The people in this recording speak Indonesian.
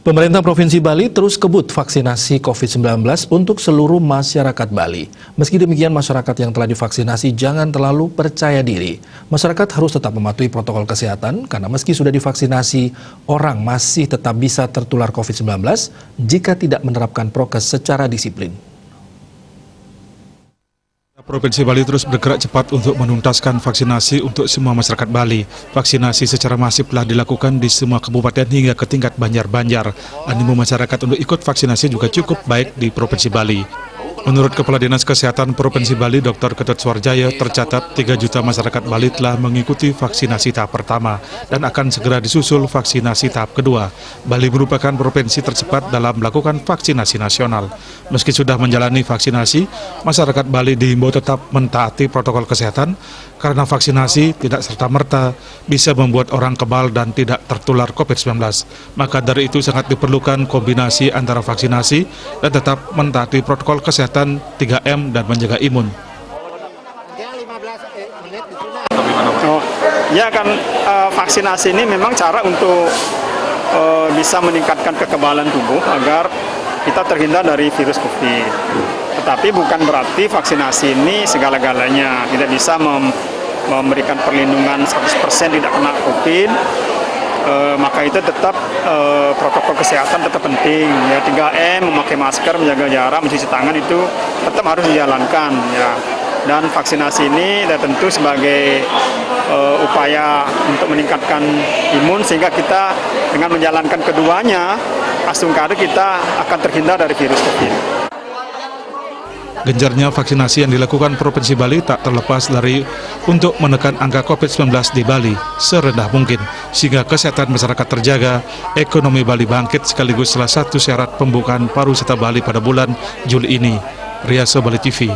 Pemerintah Provinsi Bali terus kebut vaksinasi COVID-19 untuk seluruh masyarakat Bali. Meski demikian, masyarakat yang telah divaksinasi jangan terlalu percaya diri. Masyarakat harus tetap mematuhi protokol kesehatan karena meski sudah divaksinasi, orang masih tetap bisa tertular COVID-19 jika tidak menerapkan prokes secara disiplin. Provinsi Bali terus bergerak cepat untuk menuntaskan vaksinasi untuk semua masyarakat Bali. Vaksinasi secara masif telah dilakukan di semua kabupaten hingga ke tingkat Banjar-Banjar. Animo masyarakat untuk ikut vaksinasi juga cukup baik di Provinsi Bali. Menurut Kepala Dinas Kesehatan Provinsi Bali, Dr. Ketut Suarjaya, tercatat 3 juta masyarakat Bali telah mengikuti vaksinasi tahap pertama dan akan segera disusul vaksinasi tahap kedua. Bali merupakan provinsi tercepat dalam melakukan vaksinasi nasional. Meski sudah menjalani vaksinasi, masyarakat Bali dihimbau tetap mentaati protokol kesehatan karena vaksinasi tidak serta-merta bisa membuat orang kebal dan tidak tertular COVID-19. Maka dari itu sangat diperlukan kombinasi antara vaksinasi dan tetap mentaati protokol kesehatan 3M dan menjaga imun. Vaksinasi ini memang cara untuk bisa meningkatkan kekebalan tubuh agar kita terhindar dari virus COVID. Tetapi bukan berarti vaksinasi ini segala-galanya, tidak bisa memberikan perlindungan 100% tidak kena COVID. Maka itu tetap protokol kesehatan tetap penting ya, 3M, memakai masker, menjaga jarak, mencuci tangan itu tetap harus dijalankan ya. Dan vaksinasi ini tentu sebagai upaya untuk meningkatkan imun sehingga kita dengan menjalankan keduanya asungkada kita akan terhindar dari virus COVID. Gencarnya vaksinasi yang dilakukan Provinsi Bali tak terlepas dari untuk menekan angka COVID-19 di Bali serendah mungkin, sehingga kesehatan masyarakat terjaga, ekonomi Bali bangkit sekaligus salah satu syarat pembukaan pariwisata Bali pada bulan Juli ini. Riyaso Bali TV.